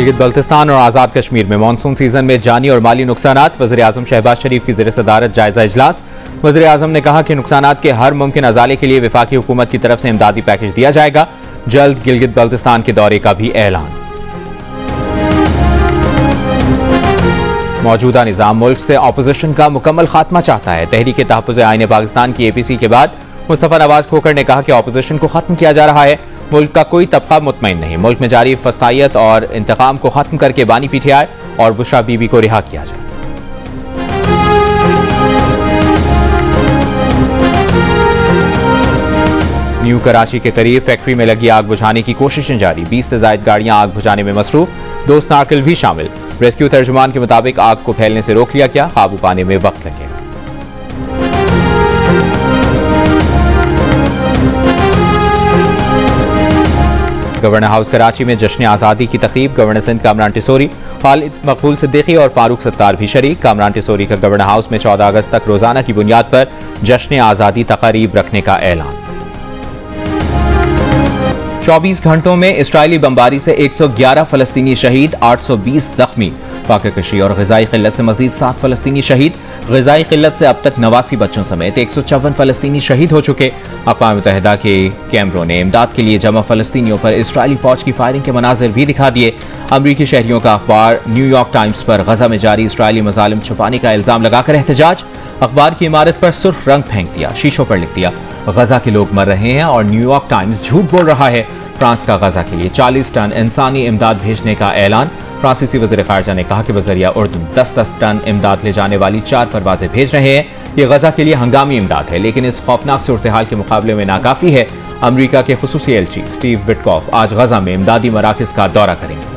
गिलगित बल्तिस्तान और आज़ाद कश्मीर में monsoon season में जानी और माली नुकसानात। वज़ीर-ए-आज़म शहबाज शरीफ की ज़ेर-ए-सदारत जायजा इजलास। वज़ीर-ए-आज़म ने कहा कि नुकसानात के हर मुमकिन अज़ाले के लिए वफाकी हुकूमत की तरफ से इमदादी पैकेज दिया जाएगा। जल्द गिलगित बल्तिस्तान के दौरे का भी ऐलान। मौजूदा निज़ाम मुल्क से अपोजिशन का मुकम्मल खात्मा चाहता है। तहरीक तहफ़्फ़ुज़ आईन पाकिस्तान की APC के बाद मुस्तफ़ा नवाज खोखर ने कहा कि अपोजिशन को खत्म किया जा रहा है। मुल्क का कोई तबका मुतमईन नहीं। मुल्क में जारी फसादियत और इंतकाम को खत्म करके बानी PTI और बुशरा बीबी को रिहा किया जाए। न्यू कराची के करीब फैक्ट्री में लगी आग बुझाने की कोशिशें जारी। 20 से ज्यादा गाड़ियां आग बुझाने में मसरूफ। 2 स्नार्कल भी शामिल। रेस्क्यू तर्जुमान के मुताबिक आग को फैलने से रोक लिया गया। काबू पाने में वक्त लगेगा। गवर्नर हाउस कराची में जश्न आज़ादी की तकरीब। गवर्नर सिंध कामरान टिसोरी, खालिद मकबूल सिद्दीकी और फारूक सत्तार भी शरीक। कामरान टिसोरी का गवर्नर हाउस में 14 अगस्त तक रोजाना की बुनियाद पर जश्न आज़ादी तकरीब रखने का ऐलान। 24 घंटों में इस्राइली बमबारी से 111 फलस्तीनी शहीद, 820 जख्मी। फाका कशी और ग़िज़ाई क़िल्लत से मजीद 7 फलस्तीनी शहीद। ग़िज़ाई क़िल्लत से अब तक 89 बच्चों समेत 154 फलस्तीनी शहीद हो चुके। अक़वाम मुत्तहिदा के कैमरों ने इमदाद के लिए जमा फलस्तीनियों पर इस्राइली फौज की फायरिंग के मनाजिर भी दिखा दिए। अमरीकी शहरियों का अखबार न्यूयॉर्क टाइम्स पर गजा में जारी इस्राइली मज़ालिम छुपाने का इल्जाम लगाकर एहतजाज। अखबार की इमारत पर सुर्ख रंग फेंक दिया। शीशों पर लिख दिया, गजा के लोग मर रहे हैं और न्यूयॉर्क टाइम्स झूठ बोल रहा है। फ्रांस का गजा के लिए 40 टन इंसानी इमदाद भेजने का ऐलान। फ्रांसीसी वज़ीर ख़ारजा ने कहा कि वज़रिया उर्दू 10-10 टन इमदाद ले जाने वाली 4 परवाजें भेज रहे हैं। ये गजा के लिए हंगामी इमदाद है, लेकिन इस खौफनाक सूरत हाल के मुकाबले में नाकाफी है। अमरीका के खुसूसी एलची स्टीव विटकॉफ आज गजा में इमदादी मराकज़ का दौरा करेंगे।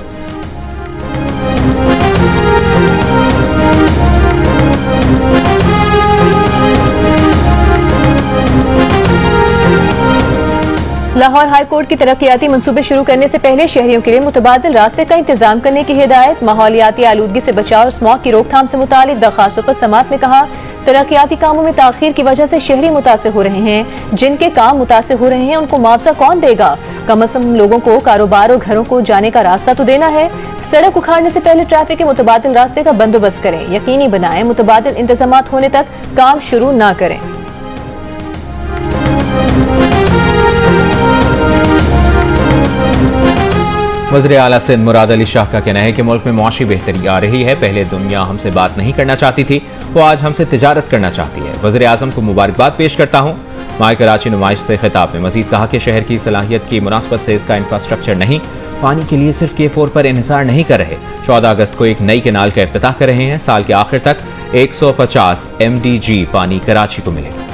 लाहौर हाई कोर्ट की तरक्याती मंसूबे शुरू करने से पहले शहरियों के लिए मुतबादिल रास्ते का इंतजाम करने की हिदायत। माहौलियाती आलूदगी से बचाव और स्मॉग की रोकथाम से मुतालिक दरखास्तों पर समाअत में कहा, तरक्याती कामों में ताखीर की वजह से शहरी मुतासिर हो रहे हैं। जिनके काम मुतासिर हो रहे हैं उनको मुआवजा कौन देगा? कम अज कम लोगों को कारोबार और घरों को जाने का रास्ता तो देना है। सड़क उखाड़ने से पहले ट्रैफिक के मुतबादिल रास्ते का बंदोबस्त करें। यकीनी बनाएं मुतबादिल इंतजामात होने तक काम शुरू न करें। वज़ीर आला सिंध मुराद अली शाह का कहना है कि मुल्क में मुआशी बेहतरी आ रही है। पहले दुनिया हमसे बात नहीं करना चाहती थी, वो आज हमसे तिजारत करना चाहती है। वज़ीर आज़म को मुबारकबाद पेश करता हूँ। माय कराची नुमाइश से खिताब में मजीद कहा कि शहर की सलाहियत की मुनासबत से इसका इंफ्रास्ट्रक्चर नहीं, पानी के लिए सिर्फ K4 पर इन्हिसार नहीं कर रहे। 14 अगस्त को एक नई केनाल का इफ्तिताह कर रहे हैं। साल के आखिर तक 150 MDG पानी कराची को मिलेगा।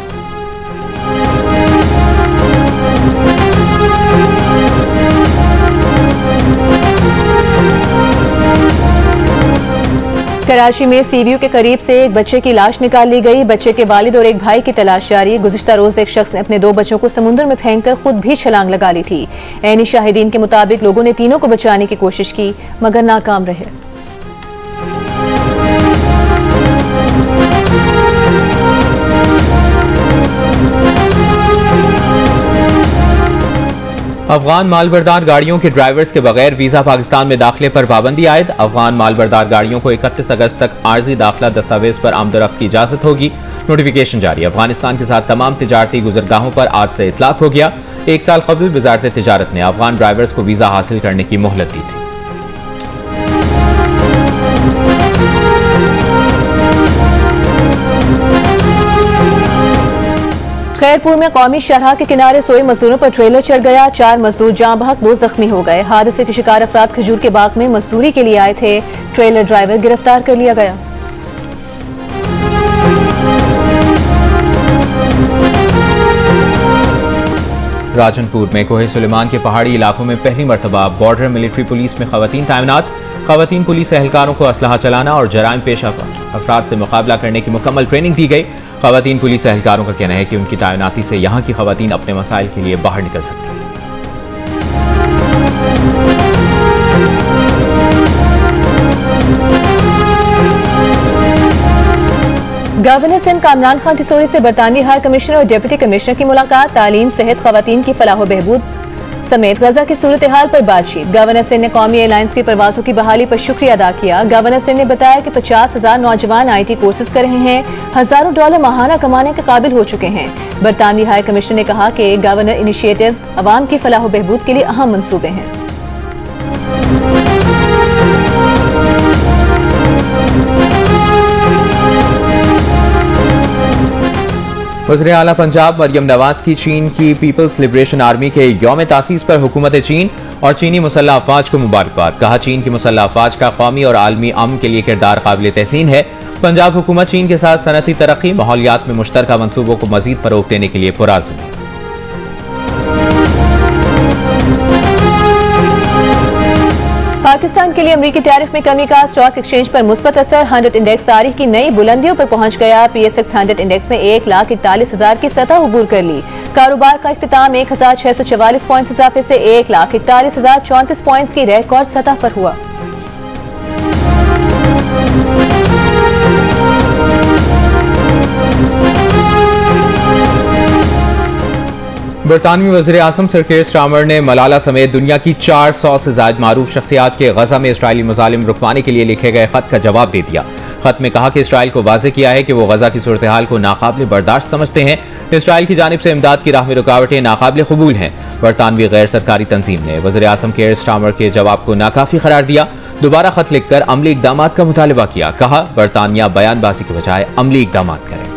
कराची में सीवीयू के करीब से एक बच्चे की लाश निकाल ली गई। बच्चे के वालिद और एक भाई की तलाश जारी। गुज़िश्ता रोज एक शख्स ने अपने 2 बच्चों को समुद्र में फेंककर खुद भी छलांग लगा ली थी। ऐनी शाहिदीन के मुताबिक लोगों ने तीनों को बचाने की कोशिश की मगर नाकाम रहे। अफगान मालबरदार गाड़ियों के ड्राइवर्स के बगैर वीजा पाकिस्तान में दाखिले पर पाबंदी आयद। अफगान मालबरदार गाड़ियों को 31 अगस्त तक आर्जी दाखिला दस्तावेज पर आमदरफ्त की इजाजत होगी। नोटिफिकेशन जारी। अफगानिस्तान के साथ तमाम तिजारती गुजरगाहों पर आज से इतलाक हो गया। 1 साल कबल वजारत तिजारत ने अफगान ड्राइवर्स को वीजा हासिल करने की मोहलत दी थी। खैरपुर में कौमी शाहराह के किनारे सोए मजदूरों पर ट्रेलर चढ़ गया। 4 मजदूर जाँ बहक 2 जख्मी हो गए। हादसे के शिकार अफराद खजूर के बाग में मजदूरी के लिए आए थे। ट्रेलर ड्राइवर गिरफ्तार कर लिया गया। राजनपुर में कोहे सुलेमान के पहाड़ी इलाकों में पहली मरतबा बॉर्डर मिलिट्री पुलिस में खवातीन तैनात। खवातीन पुलिस एहलकारों को असलहा चलाना और जराइम पेश अफराद से मुकाबला करने की मुकम्मल ट्रेनिंग दी गई। खवातीन पुलिस एहलकारों का कहना है कि उनकी तैनाती से यहाँ की खवातीन अपने मसाइल के लिए बाहर निकल सकती हैं। गवर्नर सिंध कामरान खान टिसोरी से बरतानवी हाई कमिश्नर और डिप्टी कमिश्नर की मुलाकात। तालीम, सेहत, खवातीन की फलाह व बहबूद समेत गजा की सूरत हाल पर बातचीत। गवर्नर सिंह ने कौमी एयरलाइंस की परवाजों की बहाली पर शुक्रिया अदा किया। गवर्नर सिंह ने बताया कि 50,000 नौजवान IT कोर्सेज कर रहे हैं, हजारों डॉलर माहाना कमाने के काबिल हो चुके हैं। बरतानवी हाई कमिश्नर ने कहा कि गवर्नर इनिशिएटिव्स अवाम की फलाह बहबूद के लिए अहम मंसूबे हैं। वज़ीर आला पंजाब मरियम नवाज की चीन की पीपल्स लिबरेशन आर्मी के यौम तासीस पर हुकूमत चीन और चीनी मुसल्लह अफवाज को मुबारकबाद। कहा, चीन की मुसल्लह अफवाज का कौमी और आलमी अमन के लिए किरदार काबिल तहसीन है। पंजाब हुकूमत चीन के साथ सनअती तरक्की, माहौलियात में मुश्तरका मंसूबों को मजीद फरोग देने के लिए पुरअज़्म है। पाकिस्तान के लिए अमरीकी टैरिफ में कमी का स्टॉक एक्सचेंज पर मुस्बत असर। 100 इंडेक्स तारीख की नई बुलंदियों पर पहुंच गया। PSX 100 इंडेक्स ने 1,41,000 की सतह अबूर कर ली। कारोबार का इख्तिताम 1,644 पॉइंट्स इजाफे से 1,41,034 पॉइंट्स की रिकॉर्ड सतह पर हुआ। बरतानवी वज़ीर आज़म सर कीर स्टारमर ने मलाला समेत दुनिया की 400 से ज्यादा मारूफ शख्सियात के गजा में इसराइली मुजालिम रुकवाने के लिए लिखे गए खत का जवाब दे दिया। खत में कहा कि इसराइल को वाज़ेह किया है कि वो गजा की सूरत हाल को नाकाबिल बर्दाश्त समझते हैं। इसराइल की जानिब से इमदाद की राह में रुकावटें नाकाबिल कबूल हैं। बरतानवी गैर सरकारी तंजीम ने वज़ीर आज़म कीर स्टारमर के जवाब को नाकाफी करार दिया। दोबारा खत लिखकर अमली इक़दाम का मुतालबा किया। कहा, बरतानिया बयानबाजी के बजाय अमली इक़दाम करें।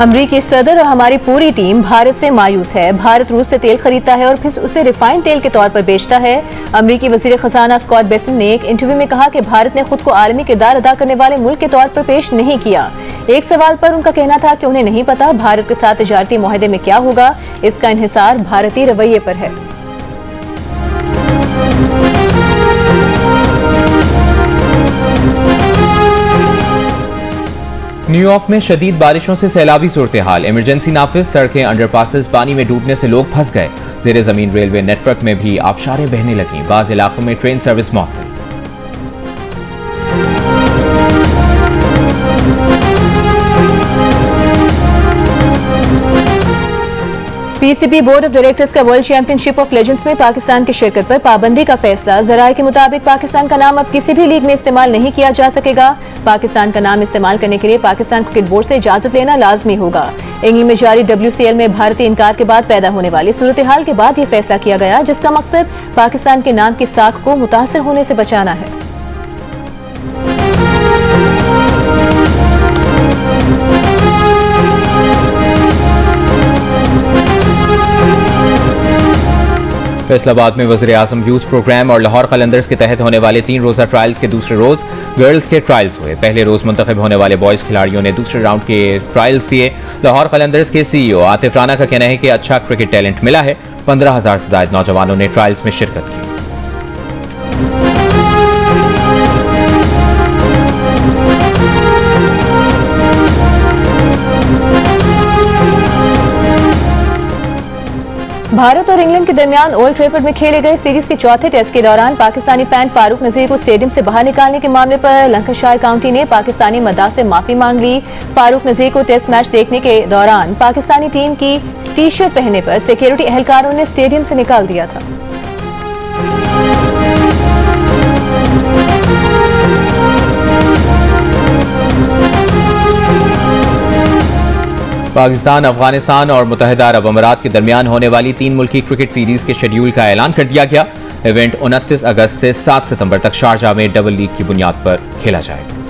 अमरीकी सदर और हमारी पूरी टीम भारत से मायूस है। भारत रूस से तेल खरीदता है और फिर उसे रिफाइंड तेल के तौर पर बेचता है। अमरीकी वजीर खजाना स्कॉट बेसेंट ने एक इंटरव्यू में कहा कि भारत ने खुद को आलमी किरदार अदा करने वाले मुल्क के तौर पर पेश नहीं किया। एक सवाल पर उनका कहना था कि उन्हें नहीं पता भारत के साथ तिजारती मुआहदे में क्या होगा। इसका इन्हिसार भारतीय रवैये पर है। न्यूयॉर्क में शदीद बारिशों से सैलाबी सूरत हाल। इमरजेंसी नाफिज, सड़कें, अंडरपासेस पानी में डूबने से लोग फंस गए। जेर जमीन रेलवे नेटवर्क में भी आबशारें बहने लगी। बाज़ इलाकों में ट्रेन सर्विस मअतल। PCB बोर्ड ऑफ डायरेक्टर्स का वर्ल्ड चैंपियनशिप ऑफ लेजेंड्स में पाकिस्तान की शिरकत पर पाबंदी का फैसला। जराये के मुताबिक पाकिस्तान का नाम अब किसी भी लीग में इस्तेमाल नहीं किया जा सकेगा। पाकिस्तान का नाम इस्तेमाल करने के लिए पाकिस्तान क्रिकेट बोर्ड से इजाजत लेना लाजमी होगा। इंग्लैंड में जारी WCL में भारतीय इनकार के बाद पैदा होने वाली सूरत हाल के बाद यह फैसला किया गया, जिसका मकसद पाकिस्तान के नाम की साख को मुतासर होने से बचाना है। फैसलाबाद में वज़ीर आज़म यूथ प्रोग्राम और लाहौर कलंदर्स के तहत होने वाले 3 रोजा ट्रायल्स के दूसरे रोज गर्ल्स के ट्रायल्स हुए। पहले रोज मुंतखब होने वाले बॉयज खिलाड़ियों ने दूसरे राउंड के ट्रायल्स दिए। लाहौर कलंदर्स के CEO आतिफ राना का कहना है कि अच्छा क्रिकेट टैलेंट मिला है। 15,000 से ज्यादा नौजवानों ने ट्रायल्स में शिरकत की। भारत और इंग्लैंड के दरमियान ओल्ड ट्रैफर्ड में खेले गए सीरीज के चौथे टेस्ट के दौरान पाकिस्तानी फैन फारूक नजीर को स्टेडियम से बाहर निकालने के मामले पर लंकाशायर काउंटी ने पाकिस्तानी मद्दा से माफी मांग ली। फारूक नजीर को टेस्ट मैच देखने के दौरान पाकिस्तानी टीम की टी-शर्ट पहनने पर सिक्योरिटी एहलकारों ने स्टेडियम से निकाल दिया था। पाकिस्तान, अफगानिस्तान और मुत्तहिदा अरब अमीरात के दरमियान होने वाली 3 मुल्की क्रिकेट सीरीज के शेड्यूल का ऐलान कर दिया गया। इवेंट 29 अगस्त से 7 सितंबर तक शारजाह में डबल लीग की बुनियाद पर खेला जाएगा।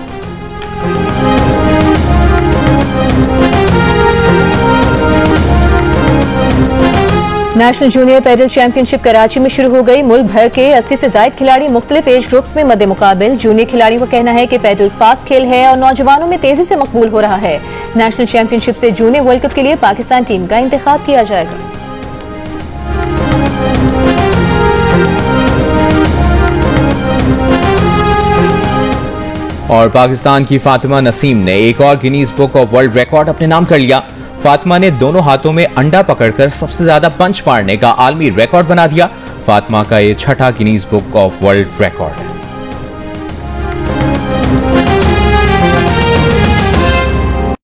National junior paddle championship Karachi में शुरू हो गई। मुल्क भर के 80 से ज्यादा खिलाड़ी मुख्तलिफ एज ग्रुप्स में मद्दे मुकाबिल। जूनियर खिलाड़ियों का कहना है कि पैडल फास्ट खेल है और नौजवानों में तेजी से मकबूल हो रहा है। नेशनल चैंपियनशिप से जूनियर वर्ल्ड कप के लिए पाकिस्तान टीम का इंतखाब किया जाएगा। और पाकिस्तान की फातिमा नसीम ने एक और Guinness book of world record अपने नाम कर लिया। फातिमा ने दोनों हाथों में अंडा पकड़कर सबसे ज्यादा पंच मारने का आलमी रिकॉर्ड बना दिया। फातिमा का ये छठा Guinness book of world record है।